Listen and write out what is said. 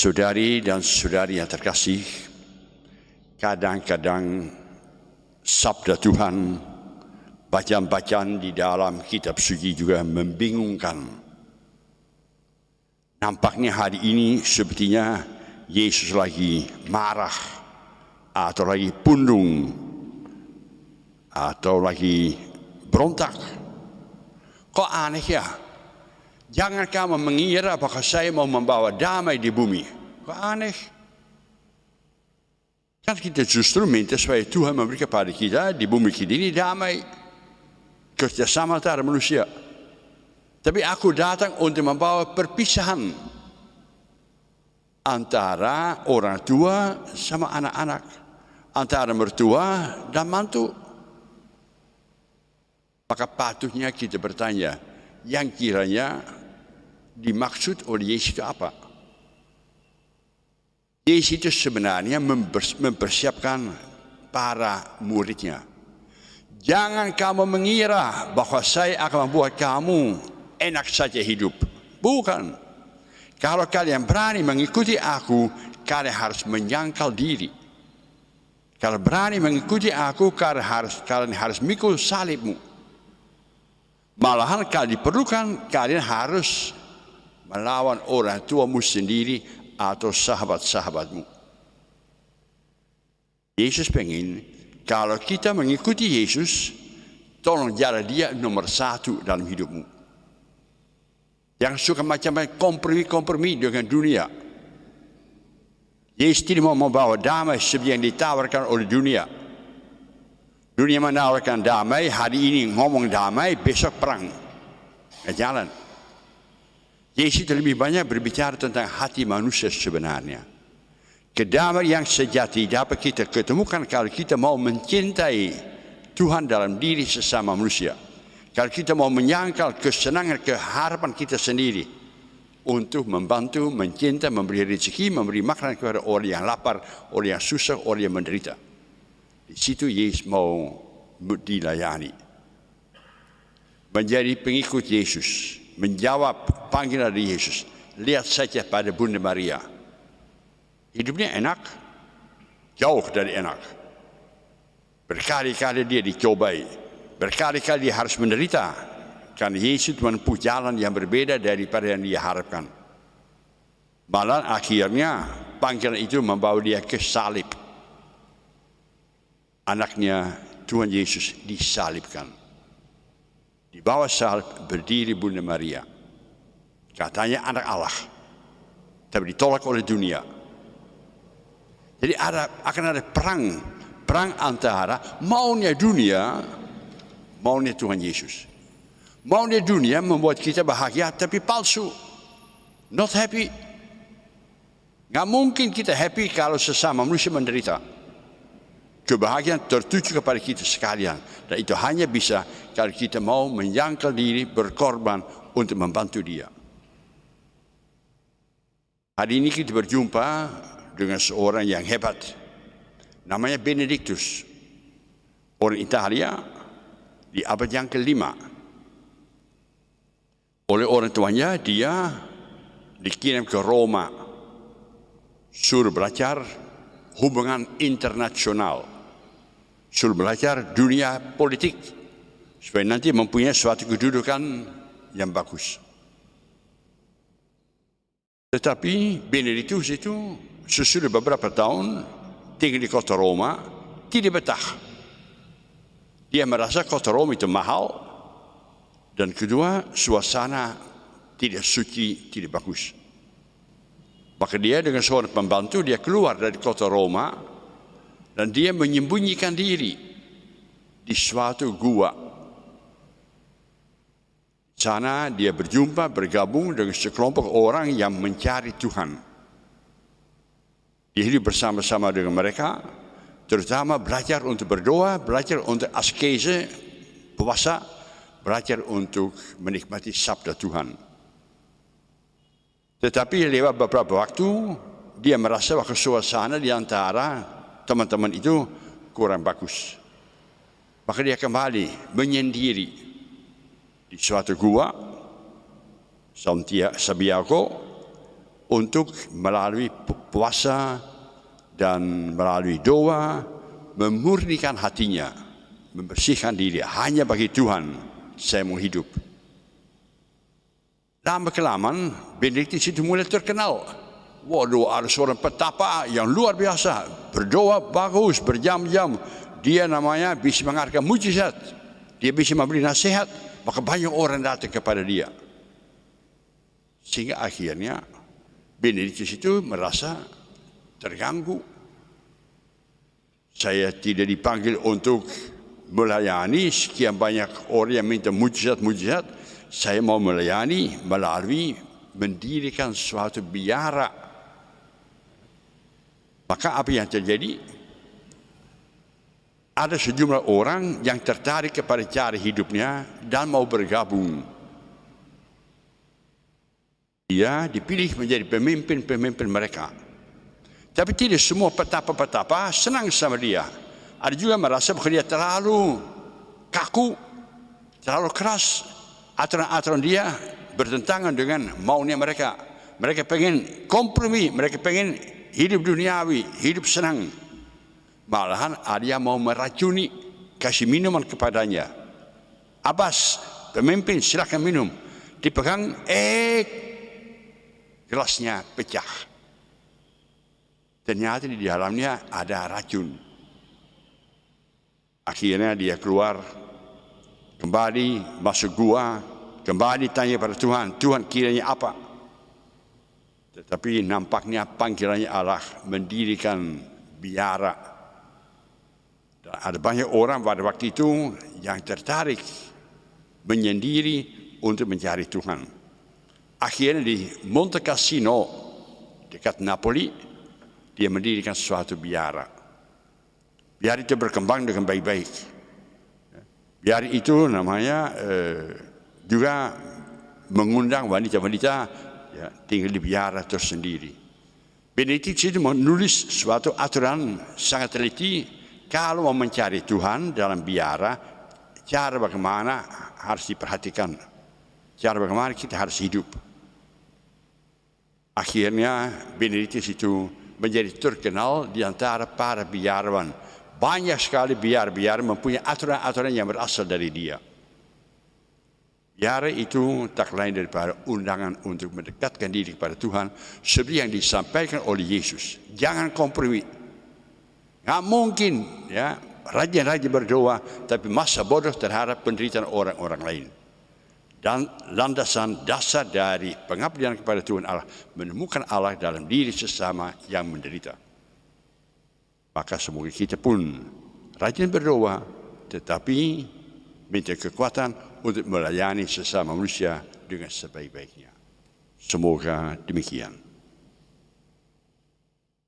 Saudari dan saudari yang terkasih, kadang-kadang sabda Tuhan, bacaan-bacaan di dalam kitab suci juga membingungkan. Nampaknya hari ini sepertinya Yesus lagi marah, atau lagi pundung, atau lagi berontak. Kok aneh ya? Jangan kamu mengira bahwa saya mau membawa damai di bumi. Kok aneh? Kan kita justru minta supaya Tuhan memberi kepada kita di bumi kita ini damai, kerjasama antara manusia. Tapi aku datang untuk membawa perpisahan antara orang tua sama anak-anak, antara mertua dan mantu. Maka patutnya kita bertanya, yang kiranya dimaksud oleh Yesus itu apa? Yesus itu sebenarnya mempersiapkan para muridnya. Jangan kamu mengira bahwa saya akan membuat kamu enak saja hidup. Bukan. Kalau kalian berani mengikuti aku, kalian harus menyangkal diri. Kalau berani mengikuti aku, kalian harus mikul salibmu. Malahan kalau diperlukan, kalian harus melawan orang tuamu sendiri atau sahabat-sahabatmu. Yesus pengen kalau kita mengikuti Yesus, tolong jadilah dia nomor satu dalam hidupmu. Yang suka macam-macam kompromi-kompromi dengan dunia. Yesus tidak mau membawa damai seperti yang ditawarkan oleh dunia. Dunia menawarkan damai, hari ini ngomong damai, besok perang. Jalan. Yesus lebih banyak berbicara tentang hati manusia sebenarnya. Kedamaian yang sejati dapat kita ketemukan kalau kita mau mencintai Tuhan dalam diri sesama manusia. Kalau kita mau menyangkal kesenangan, keharapan kita sendiri untuk membantu, mencinta, memberi rezeki, memberi makanan kepada orang yang lapar, orang yang susah, orang yang menderita. Di situ Yesus mau dilayani. Menjadi pengikut Yesus, menjawab panggilan dari Yesus. Lihat saja pada Bunda Maria. Hidupnya enak, jauh dari enak. Berkali-kali dia dicobai, berkali-kali dia harus menderita, karena Yesus menempuh jalan yang berbeda daripada yang dia harapkan. Malah akhirnya panggilan itu membawa dia ke salib. Anaknya Tuhan Yesus disalibkan. Di bawah salib berdiri Bunda Maria. Katanya anak Allah. Tapi ditolak oleh dunia. Jadi akan ada perang antara maunya dunia, maunya Tuhan Yesus. Maunya dunia membuat kita bahagia tapi palsu. Not happy. Nggak mungkin kita happy kalau sesama manusia menderita. Kebahagiaan tertuju kepada kita sekalian. Dan itu hanya bisa kalau kita mau menyangkal diri, berkorban untuk membantu dia. Hari ini kita berjumpa dengan seorang yang hebat. Namanya Benedictus. Orang Italia di abad yang ke-5. Oleh orang tuanya dia dikirim ke Roma. Suruh belajar hubungan internasional. Suruh belajar dunia politik supaya nanti mempunyai suatu kedudukan yang bagus. Tetapi Benedictus itu sesudah beberapa tahun tinggal di kota Roma tidak betah. Dia merasa kota Roma itu mahal dan kedua suasana tidak suci, tidak bagus. Maka dia dengan seorang pembantu dia keluar dari kota Roma. Dan dia menyembunyikan diri di suatu gua. Di sana dia bergabung dengan sekelompok orang yang mencari Tuhan. Dia hidup bersama-sama dengan mereka, terutama belajar untuk berdoa, belajar untuk askese, puasa, belajar untuk menikmati sabda Tuhan. Tetapi lewat beberapa waktu, dia merasa bahwa suasana di antara teman-teman itu kurang bagus. Maka dia kembali menyendiri di suatu gua, Santiago, untuk melalui puasa dan melalui doa memurnikan hatinya, membersihkan diri. Hanya bagi Tuhan saya mau hidup. Lama kelamaan Benediktus itu mulai terkenal. Waduh, ada seorang petapa yang luar biasa, berdoa bagus berjam-jam. Dia namanya bisa mengadakan mujizat, dia bisa memberi nasihat, maka banyak orang datang kepada dia. Sehingga akhirnya Benediktus itu merasa terganggu. Saya tidak dipanggil untuk melayani sekian banyak orang yang minta mujizat. Saya mau melayani melalui mendirikan suatu biara. Maka apa yang terjadi? Ada sejumlah orang yang tertarik kepada cara hidupnya dan mau bergabung. Dia dipilih menjadi pemimpin mereka. Tapi tidak semua petapa-petapa senang sama dia. Ada juga merasa bahwa dia terlalu kaku, terlalu keras. Aturan-aturan dia bertentangan dengan maunya mereka. Mereka pengen kompromi, mereka pengen hidup duniawi, hidup senang. Malahan ada yang mau meracuni, kasih minuman kepadanya. Abbas, pemimpin, silakan minum. Dipegang, gelasnya pecah. Ternyata di dalamnya ada racun. Akhirnya dia keluar, kembali masuk gua, kembali tanya pada Tuhan, Tuhan kiranya apa? Tetapi nampaknya panggilannya Allah mendirikan biara. Dan ada banyak orang pada waktu itu yang tertarik menyendiri untuk mencari Tuhan. Akhirnya di Monte Cassino dekat Napoli dia mendirikan suatu biara. Biara itu berkembang dengan baik-baik. Biara itu namanya juga mengundang wanita-wanita ya, tinggal di biara tersendiri. Benediktus itu menulis suatu aturan sangat teliti. Kalau mau mencari Tuhan dalam biara, cara bagaimana harus diperhatikan. Cara bagaimana kita harus hidup. Akhirnya Benediktus itu menjadi terkenal di antara para biarawan. Banyak sekali biara-biara mempunyai aturan-aturan yang berasal dari dia. Biara itu tak lain daripada undangan untuk mendekatkan diri kepada Tuhan seperti yang disampaikan oleh Yesus. Jangan kompromi. Nggak mungkin ya rajin-rajin berdoa tapi masa bodoh terhadap penderitaan orang-orang lain. Dan landasan dasar dari pengabdian kepada Tuhan Allah menemukan Allah dalam diri sesama yang menderita. Maka semoga kita pun rajin berdoa tetapi minta kekuatan untuk melayani sesama manusia dengan sebaik-baiknya. Semoga demikian.